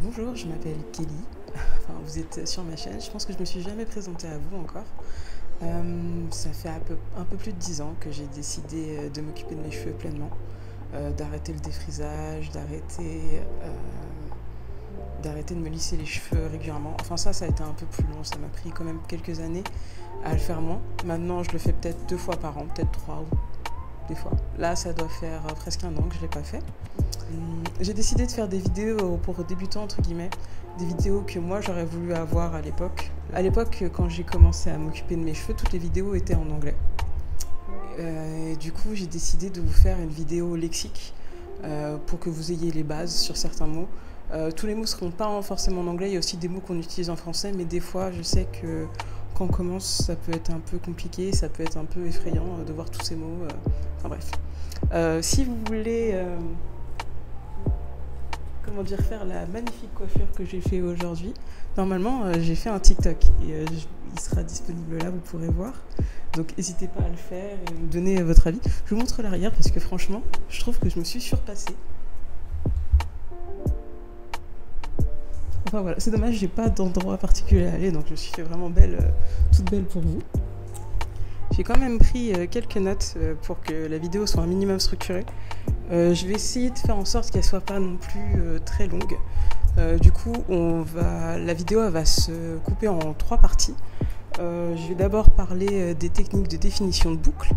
Bonjour, je m'appelle Kelly. Enfin, vous êtes sur ma chaîne. Je pense que je me suis jamais présentée à vous encore. Ça fait un peu plus de 10 ans que j'ai décidé de m'occuper de mes cheveux pleinement, d'arrêter le défrisage, d'arrêter de me lisser les cheveux régulièrement. Enfin ça a été un peu plus long, ça m'a pris quand même quelques années à le faire moins. Maintenant, je le fais peut-être 2 fois par an, peut-être 3 ou des fois. Là, ça doit faire presque un an que je ne l'ai pas fait. J'ai décidé de faire des vidéos pour débutants, entre guillemets, des vidéos que moi j'aurais voulu avoir à l'époque. À l'époque, quand j'ai commencé à m'occuper de mes cheveux, toutes les vidéos étaient en anglais. Et du coup, j'ai décidé de vous faire une vidéo lexique pour que vous ayez les bases sur certains mots. Tous les mots ne seront pas forcément en anglais, il y a aussi des mots qu'on utilise en français, mais des fois, je sais que quand on commence, ça peut être un peu compliqué, ça peut être un peu effrayant de voir tous ces mots. Enfin bref. Si vous voulez faire la magnifique coiffure que j'ai fait aujourd'hui. Normalement, j'ai fait un TikTok et il sera disponible là, vous pourrez voir. Donc n'hésitez pas à le faire et me donner votre avis. Je vous montre l'arrière parce que franchement, je trouve que je me suis surpassée. Enfin voilà, c'est dommage, j'ai pas d'endroit particulier à aller, donc je me suis fait vraiment belle, toute belle pour vous. J'ai quand même pris quelques notes pour que la vidéo soit un minimum structurée. Je vais essayer de faire en sorte qu'elle soit pas non plus très longue. Du coup, la vidéo va se couper en 3 parties. Je vais d'abord parler des techniques de définition de boucles.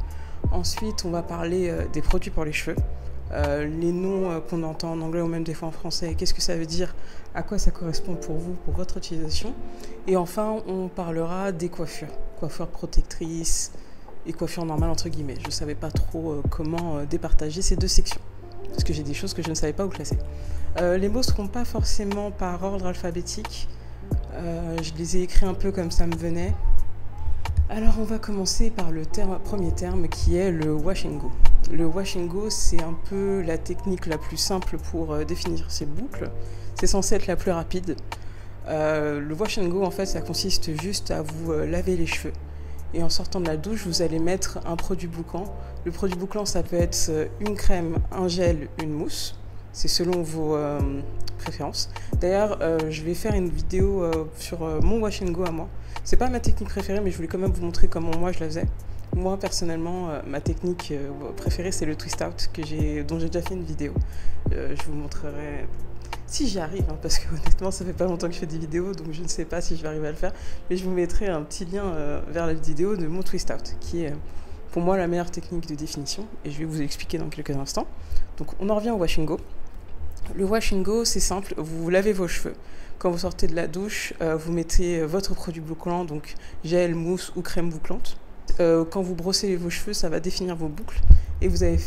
Ensuite, on va parler des produits pour les cheveux. Les noms qu'on entend en anglais ou même des fois en français, qu'est-ce que ça veut dire, à quoi ça correspond pour vous, pour votre utilisation. Et enfin, on parlera des coiffures, coiffures protectrices et coiffures normales entre guillemets. Je ne savais pas trop comment départager ces deux sections, parce que j'ai des choses que je ne savais pas où classer. Les mots ne seront pas forcément par ordre alphabétique, je les ai écrits un peu comme ça me venait. Alors on va commencer par le premier terme qui est le wash and go. Le wash and go, c'est un peu la technique la plus simple pour définir ces boucles. C'est censé être la plus rapide. Le wash and go, en fait, ça consiste juste à vous laver les cheveux. Et en sortant de la douche, vous allez mettre un produit bouclant. Le produit bouclant, ça peut être une crème, un gel, une mousse. C'est selon vos préférences. D'ailleurs, je vais faire une vidéo sur mon wash and go à moi. C'est pas ma technique préférée, mais je voulais quand même vous montrer comment moi je la faisais. Moi, personnellement, ma technique préférée, c'est le twist out dont j'ai déjà fait une vidéo. Je vous montrerai si j'y arrive, hein, parce que honnêtement, ça fait pas longtemps que je fais des vidéos, donc je ne sais pas si je vais arriver à le faire. Mais je vous mettrai un petit lien vers la vidéo de mon twist out, qui est pour moi la meilleure technique de définition, et je vais vous expliquer dans quelques instants. Donc, on en revient au wash and go. Le wash and go, c'est simple, vous lavez vos cheveux. Quand vous sortez de la douche, vous mettez votre produit bouclant, donc gel, mousse ou crème bouclante. Quand vous brossez vos cheveux, ça va définir vos boucles et vous allez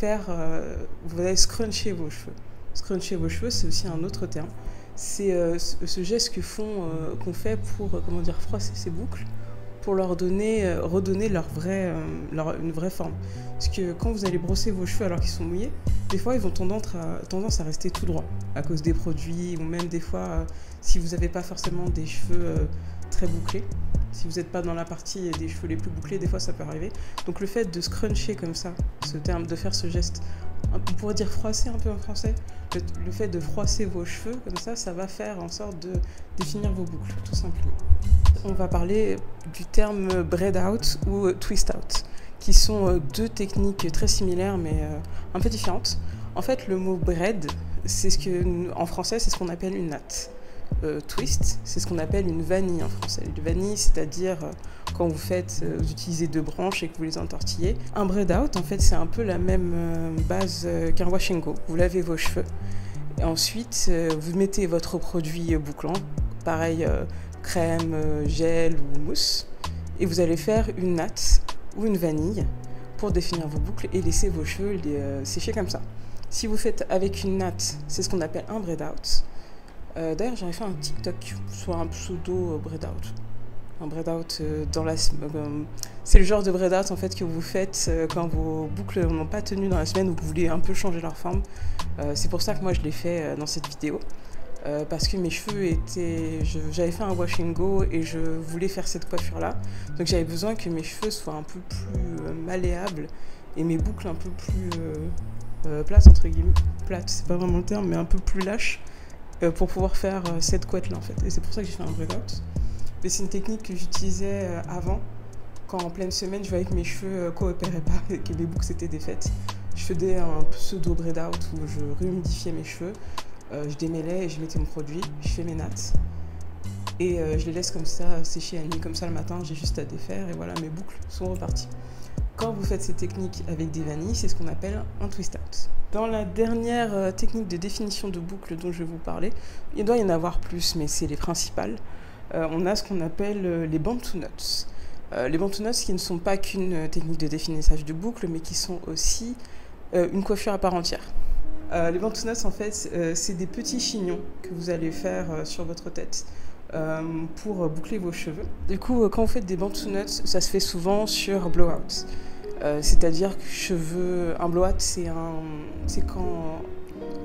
scruncher vos cheveux. Scruncher vos cheveux, c'est aussi un autre terme. C'est ce geste qu'on fait pour froisser ces boucles, pour leur redonner une vraie forme. Parce que quand vous allez brosser vos cheveux alors qu'ils sont mouillés, des fois ils vont tendance à rester tout droit à cause des produits, ou même des fois si vous n'avez pas forcément des cheveux très bouclés, si vous n'êtes pas dans la partie des cheveux les plus bouclés, des fois ça peut arriver. Donc le fait de scruncher comme ça, de faire ce geste, on pourrait dire froisser un peu en français, le fait de froisser vos cheveux comme ça va faire en sorte de définir vos boucles, tout simplement. On va parler du terme braid out ou twist out, qui sont deux techniques très similaires mais un peu différentes. En fait, le mot braid, en français, c'est ce qu'on appelle une natte. Twist, c'est ce qu'on appelle une vanille en français. Une vanille, c'est-à-dire quand vous utilisez 2 branches et que vous les entortillez. Un braid out, en fait, c'est un peu la même base qu'un wash and go. Vous lavez vos cheveux et ensuite vous mettez votre produit bouclant, pareil, crème, gel ou mousse, et vous allez faire une natte ou une vanille pour définir vos boucles et laisser vos cheveux sécher comme ça. Si vous faites avec une natte, c'est ce qu'on appelle un braid out. D'ailleurs, j'avais fait un TikTok sur un pseudo braid out. Un braid out c'est le genre de braid out en fait que vous faites quand vos boucles n'ont pas tenu dans la semaine ou que vous voulez un peu changer leur forme. C'est pour ça que moi je l'ai fait dans cette vidéo. Parce que mes cheveux j'avais fait un wash and go et je voulais faire cette coiffure là. Donc j'avais besoin que mes cheveux soient un peu plus malléables et mes boucles un peu plus plates entre guillemets. Plates, c'est pas vraiment le terme, mais un peu plus lâches. pour pouvoir faire cette couette là en fait. Et c'est pour ça que j'ai fait un braid out. Mais c'est une technique que j'utilisais avant, quand en pleine semaine je voyais que mes cheveux coopéraient pas et que mes boucles étaient défaites. Je faisais un pseudo braid out où je réhumidifiais mes cheveux, je démêlais et je mettais mon produit, je fais mes nattes. Et je les laisse comme ça sécher à nuit, comme ça le matin j'ai juste à défaire et voilà, mes boucles sont reparties. Quand vous faites ces techniques avec des vanilles, c'est ce qu'on appelle un twist out. Dans la dernière technique de définition de boucle dont je vais vous parler, il doit y en avoir plus, mais c'est les principales. On a ce qu'on appelle les bantu knots. Les bantu knots qui ne sont pas qu'une technique de définissage de boucle, mais qui sont aussi une coiffure à part entière. Les bantu knots, en fait, c'est des petits chignons que vous allez faire sur votre tête pour boucler vos cheveux. Du coup, quand vous faites des bantu knots, ça se fait souvent sur blowout. C'est-à-dire que un blowout, c'est quand...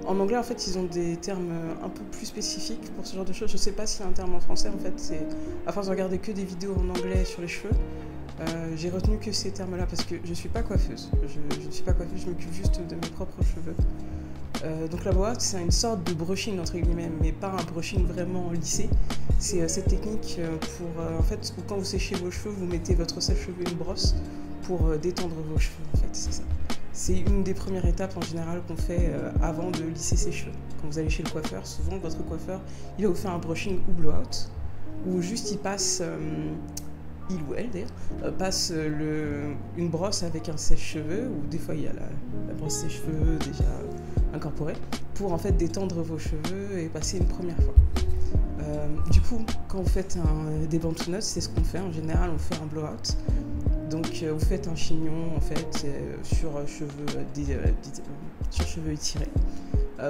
En anglais, en fait, ils ont des termes un peu plus spécifiques pour ce genre de choses. Je ne sais pas s'il y a un terme en français, en fait. C'est à force de regarder que des vidéos en anglais sur les cheveux, j'ai retenu que ces termes-là parce que je ne suis pas coiffeuse. Je ne suis pas coiffeuse, je m'occupe juste de mes propres cheveux. Donc la blowout, c'est une sorte de brushing entre guillemets, mais pas un brushing vraiment lissé. C'est cette technique pour, en fait, quand vous séchez vos cheveux, vous mettez votre sèche-cheveux une brosse pour détendre vos cheveux, en fait, c'est ça. C'est une des premières étapes en général qu'on fait avant de lisser ses cheveux. Quand vous allez chez le coiffeur, souvent votre coiffeur, il va vous faire un brushing ou blowout, ou juste il passe, il ou elle d'ailleurs, passe une brosse avec un sèche-cheveux, ou des fois il y a la brosse sèche-cheveux déjà incorporée, pour en fait détendre vos cheveux et passer une première fois. Du coup, quand vous faites des bantu knots, c'est ce qu'on fait en général, on fait un blowout. Donc vous faites un chignon en fait sur cheveux étirés.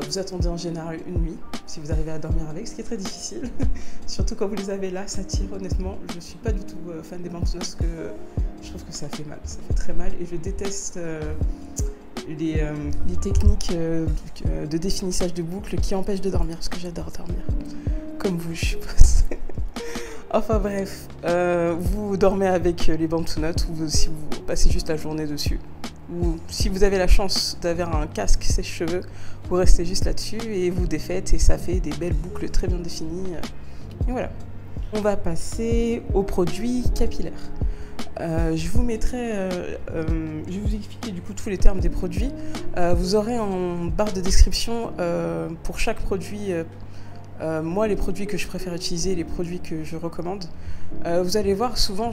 Vous attendez en général une nuit si vous arrivez à dormir avec, ce qui est très difficile. Surtout quand vous les avez là, ça tire honnêtement. Je ne suis pas du tout fan des bantu knots parce que je trouve que ça fait mal, ça fait très mal et je déteste les techniques de définissage de boucles qui empêchent de dormir parce que j'adore dormir, comme vous je suppose. Enfin bref, vous dormez avec les bantu knots ou si vous passez juste la journée dessus. Ou si vous avez la chance d'avoir un casque sèche-cheveux, vous restez juste là-dessus et vous défaites et ça fait des belles boucles très bien définies. Et voilà. On va passer aux produits capillaires. Je vous mettrai, je vais vous expliquer du coup tous les termes des produits. Vous aurez en barre de description pour chaque produit. Moi, les produits que je préfère utiliser, les produits que je recommande, vous allez voir souvent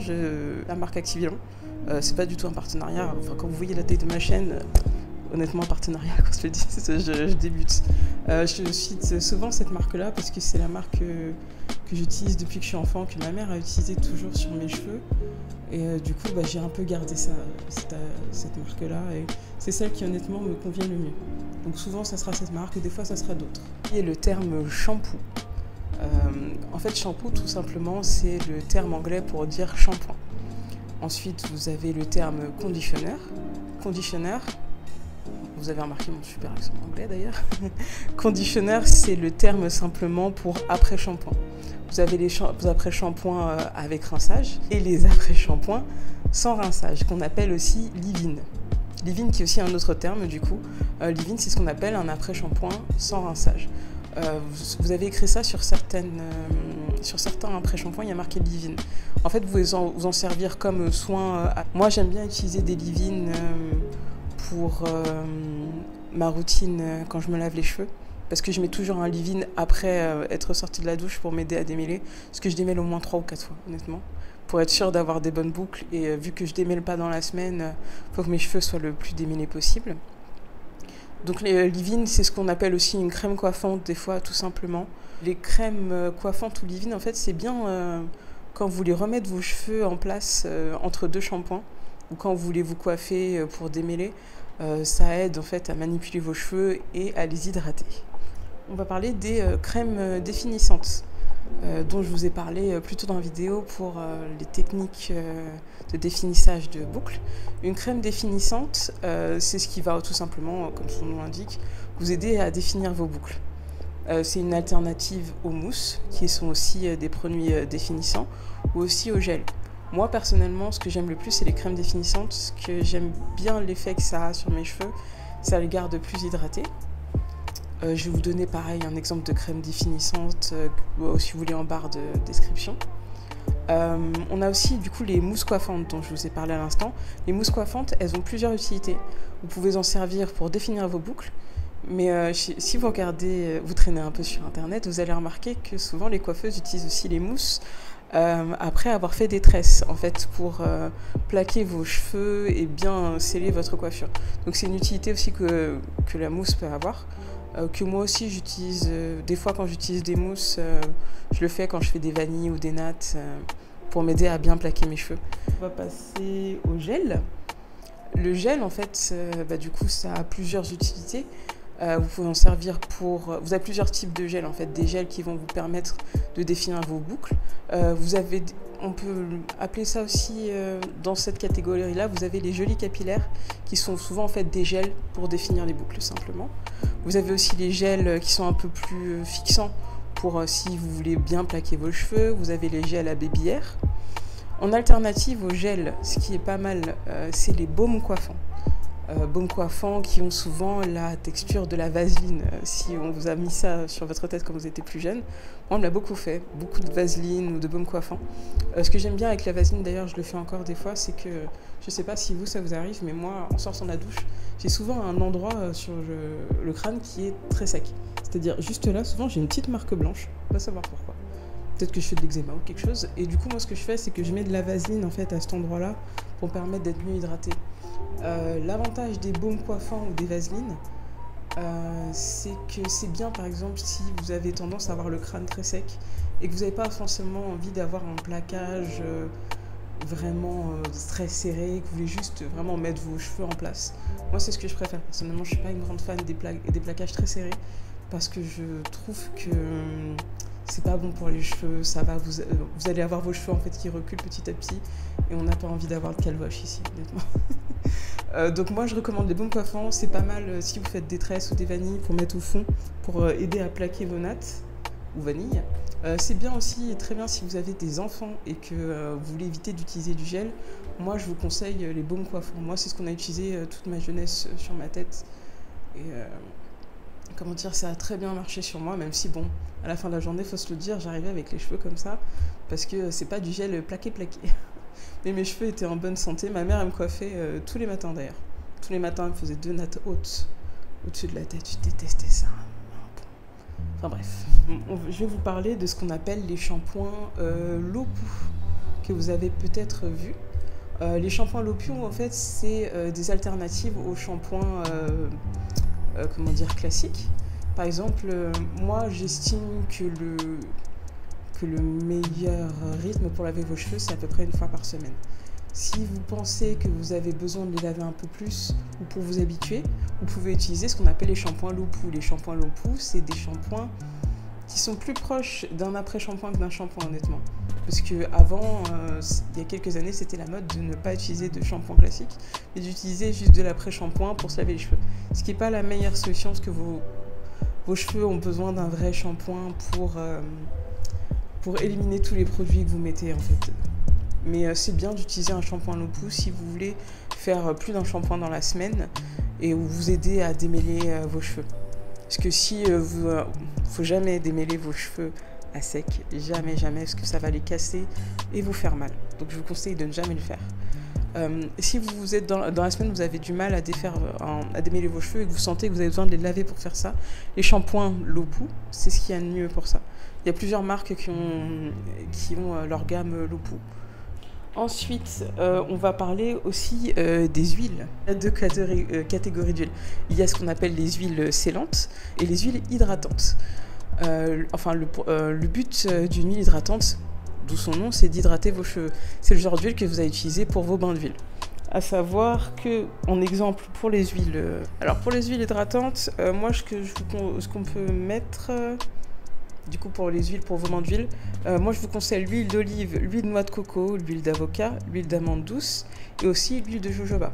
la marque Activiron. C'est pas du tout un partenariat. Enfin, quand vous voyez la taille de ma chaîne, honnêtement, partenariat, quand je le dis, je débute. Je cite souvent cette marque-là parce que c'est la marque que j'utilise depuis que je suis enfant, que ma mère a utilisé toujours sur mes cheveux. Et du coup, j'ai un peu gardé cette marque-là. Et c'est celle qui, honnêtement, me convient le mieux. Donc souvent, ça sera cette marque, et des fois, ça sera d'autres. Et le terme shampoo. En fait, shampoo, tout simplement, c'est le terme anglais pour dire shampoing. Ensuite, vous avez le terme conditionneur. Conditionneur, vous avez remarqué mon super accent anglais d'ailleurs. Conditionneur, c'est le terme simplement pour après-shampoing. Vous avez les après-shampoings avec rinçage et les après-shampoings sans rinçage, qu'on appelle aussi leave-in. Leave-in qui est aussi un autre terme du coup. Leave-in, c'est ce qu'on appelle un après-shampoing sans rinçage. Vous avez écrit ça sur certains après-shampoings, il y a marqué leave-in. En fait, vous pouvez vous en servir comme soin. Moi, j'aime bien utiliser des leave-in pour ma routine quand je me lave les cheveux. Parce que je mets toujours un leave-in après être sortie de la douche pour m'aider à démêler. Parce que je démêle au moins 3 ou 4 fois, honnêtement. Pour être sûre d'avoir des bonnes boucles. Et vu que je démêle pas dans la semaine, il faut que mes cheveux soient le plus démêlés possible. Donc les leave-in, c'est ce qu'on appelle aussi une crème coiffante, des fois, tout simplement. Les crèmes coiffantes ou leave-in, en fait, c'est bien quand vous voulez remettre vos cheveux en place entre 2 shampoings. Ou quand vous voulez vous coiffer pour démêler. Ça aide en fait à manipuler vos cheveux et à les hydrater. On va parler des crèmes définissantes dont je vous ai parlé plus tôt dans la vidéo pour les techniques de définissage de boucles. Une crème définissante, c'est ce qui va tout simplement, comme son nom l'indique, vous aider à définir vos boucles. C'est une alternative aux mousses, qui sont aussi des produits définissants, ou aussi au gel. Moi, personnellement, ce que j'aime le plus, c'est les crèmes définissantes, parce que j'aime bien l'effet que ça a sur mes cheveux. Ça les garde plus hydratés. Je vais vous donner pareil un exemple de crème définissante, si vous voulez en barre de description. On a aussi du coup les mousses coiffantes dont je vous ai parlé à l'instant. Les mousses coiffantes, elles ont plusieurs utilités. Vous pouvez en servir pour définir vos boucles, mais si vous regardez, vous traînez un peu sur internet, vous allez remarquer que souvent les coiffeuses utilisent aussi les mousses après avoir fait des tresses, en fait, pour plaquer vos cheveux et bien sceller votre coiffure. Donc c'est une utilité aussi que la mousse peut avoir. Que moi aussi j'utilise, des fois quand j'utilise des mousses, je le fais quand je fais des vanilles ou des nattes pour m'aider à bien plaquer mes cheveux. On va passer au gel. Le gel en fait, du coup ça a plusieurs utilités. Vous pouvez en servir pour... Vous avez plusieurs types de gels en fait, des gels qui vont vous permettre de définir vos boucles. On peut appeler ça aussi, dans cette catégorie-là, vous avez les gelis capillaires qui sont souvent en fait des gels pour définir les boucles simplement. Vous avez aussi les gels qui sont un peu plus fixants pour si vous voulez bien plaquer vos cheveux. Vous avez les gels à baby hair. En alternative aux gels, ce qui est pas mal, c'est les baumes coiffants. Baumes coiffants qui ont souvent la texture de la vaseline. Si on vous a mis ça sur votre tête quand vous étiez plus jeune, moi on me l'a beaucoup fait, beaucoup de vaseline ou de baumes coiffants. Ce que j'aime bien avec la vaseline, d'ailleurs je le fais encore des fois, c'est que, je sais pas si vous ça vous arrive, mais moi en sortant de la douche, j'ai souvent un endroit sur le crâne qui est très sec. C'est-à-dire juste là, souvent j'ai une petite marque blanche, on va savoir pourquoi. Peut-être que je fais de l'eczéma ou quelque chose. Et du coup moi ce que je fais, c'est que je mets de la vaseline en fait à cet endroit-là pour me permettre d'être mieux hydraté. L'avantage des baumes coiffants ou des vaselines, c'est que c'est bien par exemple si vous avez tendance à avoir le crâne très sec et que vous n'avez pas forcément envie d'avoir un plaquage vraiment très serré, que vous voulez juste vraiment mettre vos cheveux en place. Moi c'est ce que je préfère. Personnellement je ne suis pas une grande fan des plaquages très serrés parce que je trouve que c'est pas bon pour les cheveux, ça va, vous allez avoir vos cheveux en fait qui reculent petit à petit et on n'a pas envie d'avoir le calvoche ici honnêtement. Donc moi je recommande les baumes coiffants, c'est pas mal si vous faites des tresses ou des vanilles pour mettre au fond, pour aider à plaquer vos nattes ou vanilles. C'est bien aussi, très bien si vous avez des enfants et que vous voulez éviter d'utiliser du gel. Moi je vous conseille les baumes coiffants, moi c'est ce qu'on a utilisé toute ma jeunesse sur ma tête. Et comment dire, ça a très bien marché sur moi, même si bon, à la fin de la journée, faut se le dire, j'arrivais avec les cheveux comme ça, parce que c'est pas du gel plaqué. Mais mes cheveux étaient en bonne santé, ma mère elle me coiffait tous les matins d'ailleurs. Tous les matins, elle me faisait 2 nattes hautes au-dessus de la tête, je détestais ça. Enfin bref, je vais vous parler de ce qu'on appelle les shampoings Lopu, que vous avez peut-être vu. Les shampoings Lopu, en fait, c'est des alternatives aux shampoings classiques. Par exemple, moi j'estime que le meilleur rythme pour laver vos cheveux, c'est à peu près 1 fois par semaine. Si vous pensez que vous avez besoin de les laver un peu plus ou pour vous habituer, vous pouvez utiliser ce qu'on appelle les shampoings Lopu. Les shampoings Lopu, c'est des shampoings qui sont plus proches d'un après-shampoing que d'un shampoing honnêtement. Parce qu'avant, il y a quelques années, c'était la mode de ne pas utiliser de shampoing classique, mais d'utiliser juste de l'après-shampoing pour se laver les cheveux. Ce qui n'est pas la meilleure solution, parce que vos cheveux ont besoin d'un vrai shampoing pour éliminer tous les produits que vous mettez en fait. Mais c'est bien d'utiliser un shampoing Lopu si vous voulez faire plus d'un shampoing dans la semaine et vous aider à démêler vos cheveux. Parce que faut jamais démêler vos cheveux à sec, jamais, parce que ça va les casser et vous faire mal. Donc je vous conseille de ne jamais le faire. Si vous êtes dans la semaine, vous avez du mal à démêler vos cheveux et que vous sentez que vous avez besoin de les laver pour faire ça, les shampoings Lopu, c'est ce qu'il y a de mieux pour ça. Il y a plusieurs marques qui ont leur gamme Lopu. Ensuite, on va parler aussi des huiles. Il y a 2 catégories d'huiles. Il y a ce qu'on appelle les huiles scellantes et les huiles hydratantes. Le but d'une huile hydratante, d'où son nom, c'est d'hydrater vos cheveux. C'est le genre d'huile que vous allez utiliser pour vos bains d'huile. À savoir que, en exemple, pour les huiles... pour les huiles hydratantes, moi, ce qu'on peut mettre... Du coup, pour les huiles, pour vos bains d'huile, moi je vous conseille l'huile d'olive, l'huile de noix de coco, l'huile d'avocat, l'huile d'amande douce et aussi l'huile de jojoba.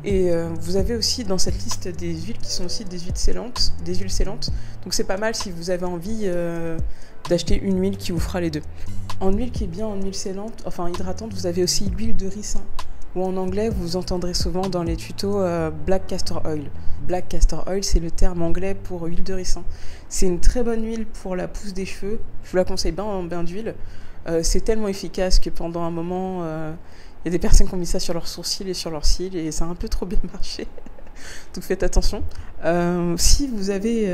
Et vous avez aussi dans cette liste des huiles qui sont aussi des huiles scellantes. Donc c'est pas mal si vous avez envie d'acheter une huile qui vous fera les deux. En huile qui est bien en huile scellante, hydratante, vous avez aussi l'huile de ricin. ou en anglais vous entendrez souvent dans les tutos Black Castor Oil. Black Castor Oil, c'est le terme anglais pour huile de ricin. C'est une très bonne huile pour la pousse des cheveux, je vous la conseille bien en bain d'huile. C'est tellement efficace que pendant un moment, il y a des personnes qui ont mis ça sur leurs sourcils et sur leurs cils et ça a un peu trop bien marché. Donc faites attention. Si vous avez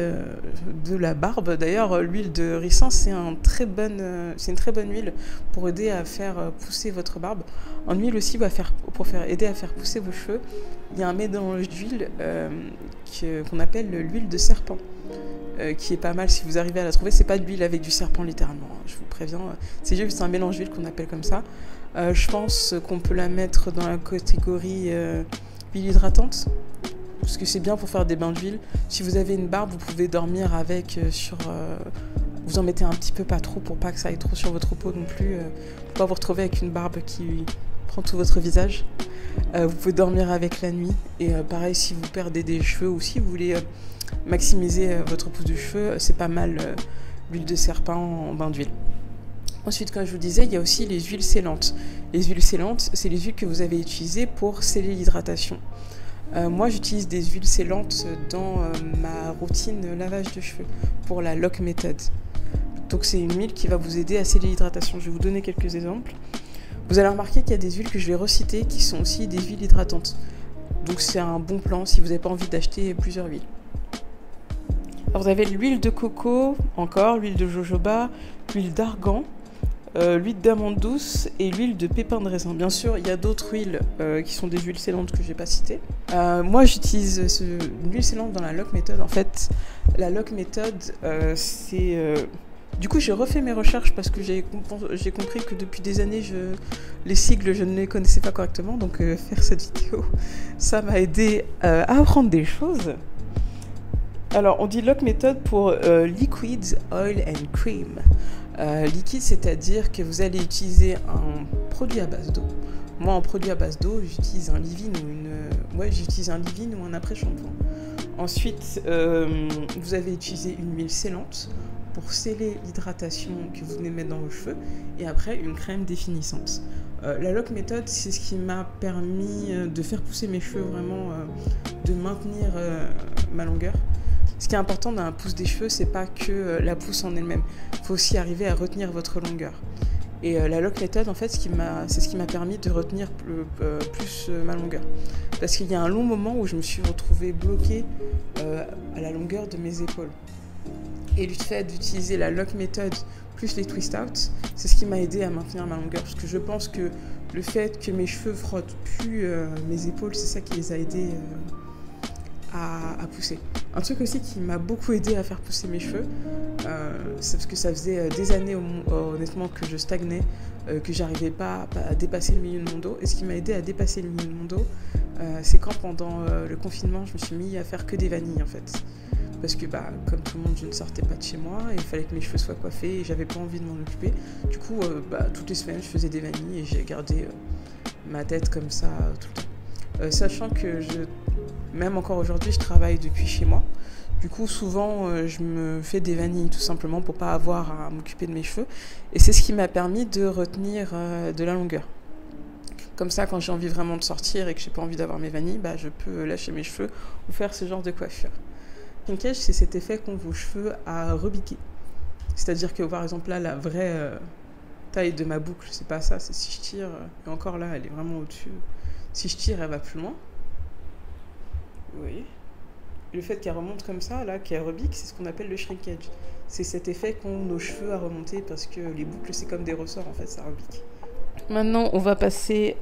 de la barbe, d'ailleurs l'huile de ricin c'est une très bonne huile pour aider à faire pousser votre barbe. En huile aussi pour aider à faire pousser vos cheveux, il y a un mélange d'huile qu'on appelle l'huile de serpent. Qui est pas mal si vous arrivez à la trouver. C'est pas de l'huile avec du serpent littéralement, je vous préviens. C'est juste un mélange d'huile qu'on appelle comme ça. Je pense qu'on peut la mettre dans la catégorie huile hydratante. Parce que c'est bien pour faire des bains d'huile. Si vous avez une barbe, vous pouvez dormir avec vous en mettez un petit peu, pas trop, pour pas que ça aille trop sur votre peau non plus. Pour pas vous retrouver avec une barbe qui prend tout votre visage. Vous pouvez dormir avec la nuit. Et pareil, si vous perdez des cheveux ou si vous voulez maximiser votre pousse de cheveux, c'est pas mal l'huile de serpent en bain d'huile. Ensuite, comme je vous disais, il y a aussi les huiles scellantes. Les huiles scellantes, c'est les huiles que vous avez utilisées pour sceller l'hydratation. Moi, j'utilise des huiles scellantes dans ma routine lavage de cheveux pour la Lock Method. Donc, c'est une huile qui va vous aider à sceller l'hydratation. Je vais vous donner quelques exemples. Vous allez remarquer qu'il y a des huiles que je vais reciter qui sont aussi des huiles hydratantes. Donc, c'est un bon plan si vous n'avez pas envie d'acheter plusieurs huiles. Alors, vous avez l'huile de coco, encore l'huile de jojoba, l'huile d'argan, l'huile d'amande douce et l'huile de pépin de raisin. Bien sûr, il y a d'autres huiles qui sont des huiles scellantes que je n'ai pas citées. Moi, j'utilise une huile scellante dans la Lock Method. En fait, la Lock Method, c'est... Du coup, j'ai refait mes recherches parce que j'ai compris que depuis des années, les sigles, je ne les connaissais pas correctement. Donc, faire cette vidéo, ça m'a aidé à apprendre des choses. Alors, on dit Lock Method pour Liquid Oil and Cream. Liquide, c'est-à-dire que vous allez utiliser un produit à base d'eau. Moi, en produit à base d'eau, j'utilise un leave-in ou un après-shampoing. Ensuite, vous avez utilisé une huile scellante pour sceller l'hydratation que vous venez de mettre dans vos cheveux et après une crème définissante. La Lock Method, c'est ce qui m'a permis de faire pousser mes cheveux, vraiment de maintenir ma longueur. Ce qui est important dans la pousse des cheveux, c'est pas que la pousse en elle-même. Il faut aussi arriver à retenir votre longueur. Et la Lock Method, en fait, c'est ce qui m'a permis de retenir plus ma longueur. Parce qu'il y a un long moment où je me suis retrouvée bloquée à la longueur de mes épaules. Et le fait d'utiliser la Lock Method plus les twist out, c'est ce qui m'a aidé à maintenir ma longueur. Parce que je pense que le fait que mes cheveux frottent plus mes épaules, c'est ça qui les a aidés à pousser. Un truc aussi qui m'a beaucoup aidé à faire pousser mes cheveux, c'est parce que ça faisait des années honnêtement que je stagnais, que j'arrivais pas à dépasser le milieu de mon dos. Et ce qui m'a aidé à dépasser le milieu de mon dos, c'est quand pendant le confinement, je me suis mis à faire que des vanilles en fait. Parce que comme tout le monde, je ne sortais pas de chez moi et il fallait que mes cheveux soient coiffés et j'avais pas envie de m'en occuper. Du coup, toutes les semaines, je faisais des vanilles et j'ai gardé ma tête comme ça tout le temps. Sachant que même encore aujourd'hui, je travaille depuis chez moi. Du coup, souvent, je me fais des vanilles tout simplement pour pas avoir à m'occuper de mes cheveux. Et c'est ce qui m'a permis de retenir de la longueur. Comme ça, quand j'ai envie vraiment de sortir et que j'ai pas envie d'avoir mes vanilles, je peux lâcher mes cheveux ou faire ce genre de coiffure. Kinkage, c'est cet effet qu'ont vos cheveux à rebiquer. C'est-à-dire que, par exemple, là, la vraie taille de ma boucle, c'est pas ça, c'est si je tire, et encore là, elle est vraiment au-dessus. Si je tire, elle va plus loin. Oui. Le fait qu'elle remonte comme ça, là, qu'elle rebique, c'est ce qu'on appelle le shrinkage. C'est cet effet qu'ont nos cheveux à remonter parce que les boucles, c'est comme des ressorts, en fait, ça rebique. Maintenant, on va passer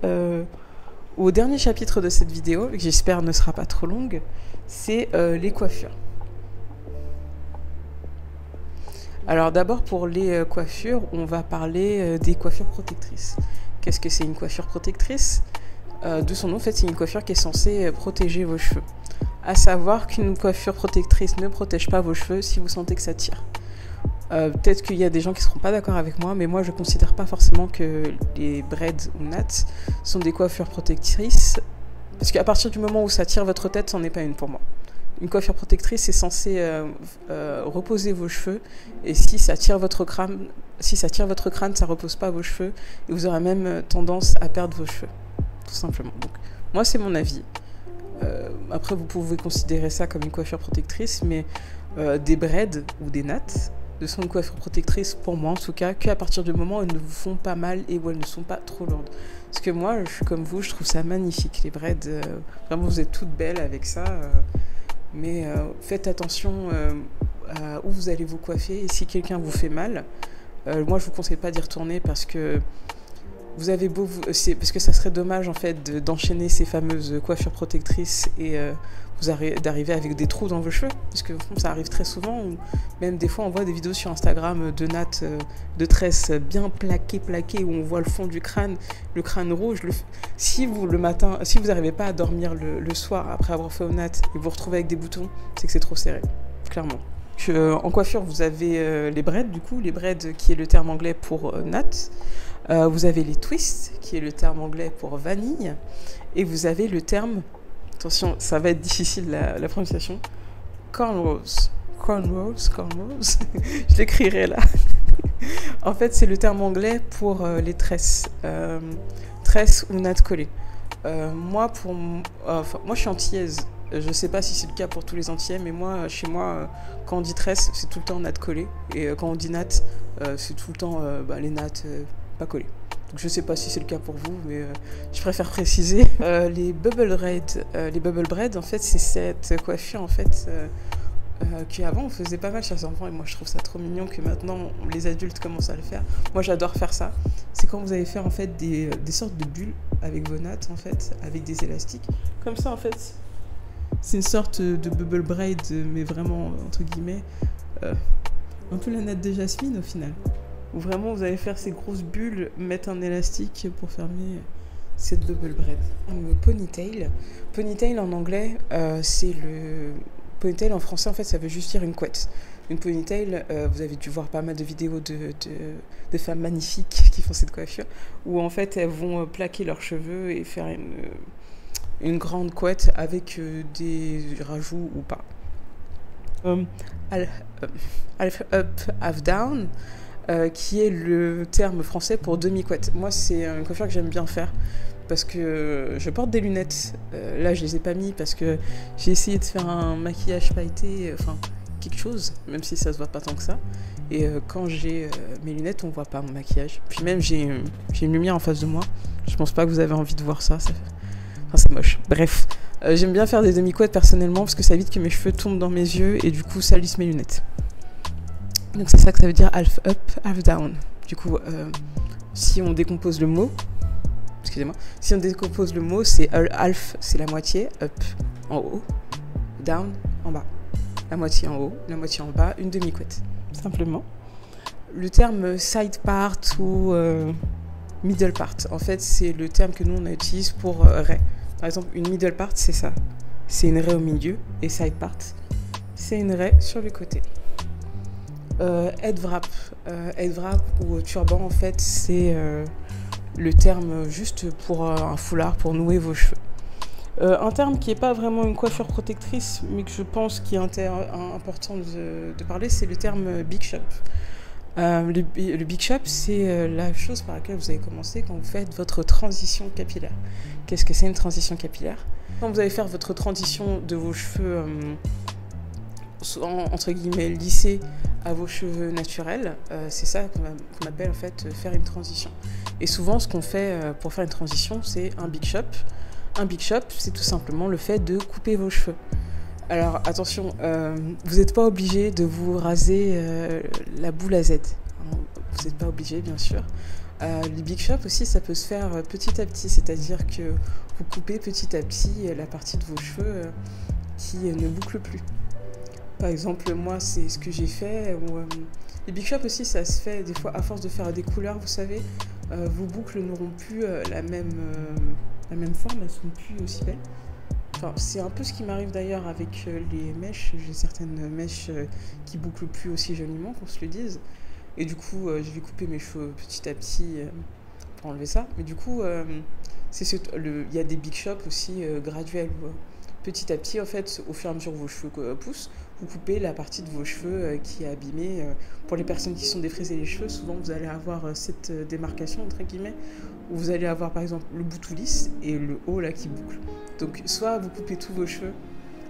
au dernier chapitre de cette vidéo, que j'espère ne sera pas trop longue, c'est les coiffures. Alors d'abord, pour les coiffures, on va parler des coiffures protectrices. Qu'est-ce que c'est une coiffure protectrice ? De son nom, en fait, c'est une coiffure qui est censée protéger vos cheveux. À savoir qu'une coiffure protectrice ne protège pas vos cheveux si vous sentez que ça tire. Peut-être qu'il y a des gens qui ne seront pas d'accord avec moi, mais moi je ne considère pas forcément que les braids ou nattes sont des coiffures protectrices, parce qu'à partir du moment où ça tire votre tête, c'en est pas une pour moi. Une coiffure protectrice, c'est censé reposer vos cheveux, et si ça tire votre crâne, ça repose pas vos cheveux, et vous aurez même tendance à perdre vos cheveux. tout simplement. Donc, moi, c'est mon avis. Après, vous pouvez considérer ça comme une coiffure protectrice, mais des braids ou des nattes ne sont une coiffure protectrice, pour moi en tout cas, qu'à partir du moment où elles ne vous font pas mal et où elles ne sont pas trop lourdes. Parce que moi, je suis comme vous, je trouve ça magnifique, les braids. Vraiment, vous êtes toutes belles avec ça. Mais faites attention à où vous allez vous coiffer. Et si quelqu'un vous fait mal, moi, je vous conseille pas d'y retourner parce que vous avez beau, parce que ça serait dommage en fait d'enchaîner ces fameuses coiffures protectrices et d'arriver avec des trous dans vos cheveux, parce que ça arrive très souvent, ou même des fois on voit des vidéos sur Instagram de nattes, de tresses bien plaquées, où on voit le fond du crâne, le crâne rouge. Si vous le matin, si vous n'arrivez pas à dormir le soir après avoir fait aux nattes et vous vous retrouvez avec des boutons, c'est que c'est trop serré, clairement. En coiffure, vous avez les braids, du coup, les braids qui est le terme anglais pour nattes. Vous avez les twists, qui est le terme anglais pour vanille. Et vous avez le terme, attention, ça va être difficile la prononciation, cornrows. Cornrows. Je l'écrirai là. En fait, c'est le terme anglais pour les tresses. Tresses ou nattes collées. Moi, je suis antillaise. Je ne sais pas si c'est le cas pour tous les Antillais, mais moi, chez moi, quand on dit tresse, c'est tout le temps natte collée. Et quand on dit natte, c'est tout le temps les nattes pas collées. Donc je ne sais pas si c'est le cas pour vous, mais je préfère préciser. Les bubble braids, en fait, c'est cette coiffure, en fait, qu'avant on faisait pas mal chez les enfants, et moi je trouve ça trop mignon que maintenant les adultes commencent à le faire. Moi j'adore faire ça. C'est quand vous allez faire en fait des sortes de bulles avec vos nattes, en fait, avec des élastiques. Comme ça, en fait. C'est une sorte de bubble braid, mais vraiment, entre guillemets, un peu la natte de Jasmine au final. Où vraiment vous allez faire ces grosses bulles, mettre un élastique pour fermer cette bubble braid. Le ponytail. Ponytail en anglais, c'est le... Ponytail en français, en fait, ça veut juste dire une couette. Une ponytail, vous avez dû voir pas mal de vidéos de femmes magnifiques qui font cette coiffure, où en fait elles vont plaquer leurs cheveux et faire une grande couette avec des rajouts ou pas. Half up, half down, qui est le terme français pour demi-couette. Moi, c'est une coiffure que j'aime bien faire parce que je porte des lunettes. Là, je les ai pas mis parce que j'ai essayé de faire un maquillage pailleté, enfin quelque chose, même si ça se voit pas tant que ça. Et quand j'ai mes lunettes, on voit pas mon maquillage. Puis même, j'ai une lumière en face de moi. Je pense pas que vous avez envie de voir ça. Enfin, c'est moche. Bref, j'aime bien faire des demi-couettes personnellement parce que ça évite que mes cheveux tombent dans mes yeux et du coup ça lisse mes lunettes. Donc c'est ça que ça veut dire half up, half down. Du coup, si on décompose le mot, excusez-moi, si on décompose le mot, c'est half, c'est la moitié, up en haut, down en bas. La moitié en haut, la moitié en bas, une demi-couette, simplement. Le terme side part ou middle part, en fait, c'est le terme que nous on utilise pour raie. Par exemple, une middle part, c'est ça. C'est une raie au milieu. Et side part, c'est une raie sur le côté. Head wrap. Head wrap ou turban, en fait, c'est le terme juste pour un foulard, pour nouer vos cheveux. Un terme qui n'est pas vraiment une coiffure protectrice, mais que je pense qu'il est important de parler, c'est le terme big shop. Le big shop, c'est la chose par laquelle vous allez commencer quand vous faites votre transition capillaire. Qu'est-ce que c'est une transition capillaire? Quand vous allez faire votre transition de vos cheveux, entre guillemets, lissés à vos cheveux naturels, c'est ça qu'on appelle en fait faire une transition. Et souvent, ce qu'on fait pour faire une transition, c'est un big shop. Un big shop, c'est tout simplement le fait de couper vos cheveux. Alors attention, vous n'êtes pas obligé de vous raser la boule à Z. Vous n'êtes pas obligé, bien sûr. Les big shop aussi, ça peut se faire petit à petit, c'est-à-dire que vous coupez petit à petit la partie de vos cheveux qui ne boucle plus. Par exemple, moi, c'est ce que j'ai fait. Les big shop aussi, ça se fait des fois à force de faire des couleurs, vous savez. Vos boucles n'auront plus la même forme, elles ne seront plus aussi belles. Enfin, c'est un peu ce qui m'arrive d'ailleurs avec les mèches. J'ai certaines mèches qui bouclent plus aussi joliment, qu'on se le dise. Et du coup, je vais couper mes cheveux petit à petit pour enlever ça. Mais du coup, il y a des big shops aussi graduels. petit à petit, en fait, au fur et à mesure que vos cheveux poussent, vous coupez la partie de vos cheveux qui est abîmée. Pour les personnes qui sont défrisées les cheveux, souvent vous allez avoir cette démarcation, entre guillemets, où vous allez avoir par exemple le bout tout lisse et le haut là qui boucle. Donc soit vous coupez tous vos cheveux,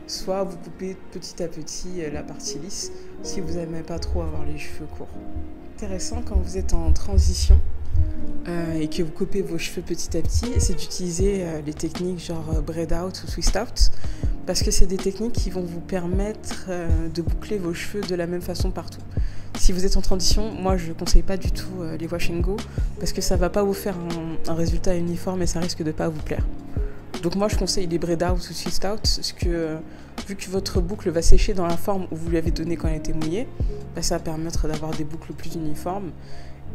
soit vous coupez petit à petit la partie lisse si vous n'aimez pas trop avoir les cheveux courts. Intéressant quand vous êtes en transition et que vous coupez vos cheveux petit à petit, c'est d'utiliser les techniques genre braid out ou twist out, parce que c'est des techniques qui vont vous permettre de boucler vos cheveux de la même façon partout. Si vous êtes en transition, moi je ne conseille pas du tout les wash and go, parce que ça ne va pas vous faire un résultat uniforme et ça risque de ne pas vous plaire. Donc moi je conseille les braid out ou twist out, parce que vu que votre boucle va sécher dans la forme où vous lui avez donné quand elle était mouillée, bah, ça va permettre d'avoir des boucles plus uniformes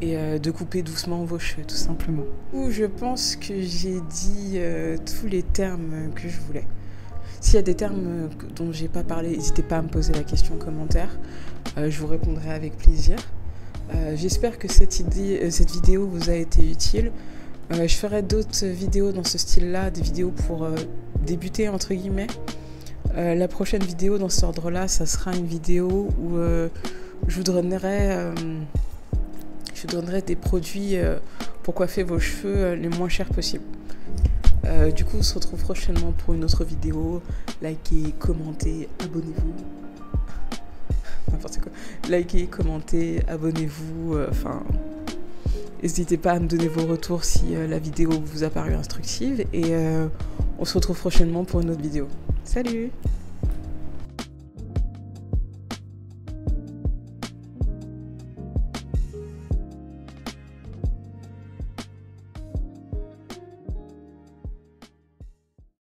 et de couper doucement vos cheveux tout simplement. Je pense que j'ai dit tous les termes que je voulais. S'il y a des termes dont j'ai pas parlé, n'hésitez pas à me poser la question en commentaire, je vous répondrai avec plaisir. J'espère que cette vidéo vous a été utile. Je ferai d'autres vidéos dans ce style-là, des vidéos pour débuter entre guillemets. La prochaine vidéo dans cet ordre-là, ça sera une vidéo où je vous donnerai des produits pour coiffer vos cheveux les moins chers possible. Du coup, on se retrouve prochainement pour une autre vidéo. Likez, commentez, abonnez-vous. N'importe quoi. Likez, commentez, abonnez-vous. N'hésitez pas à me donner vos retours si la vidéo vous a paru instructive. Et on se retrouve prochainement pour une autre vidéo. Salut!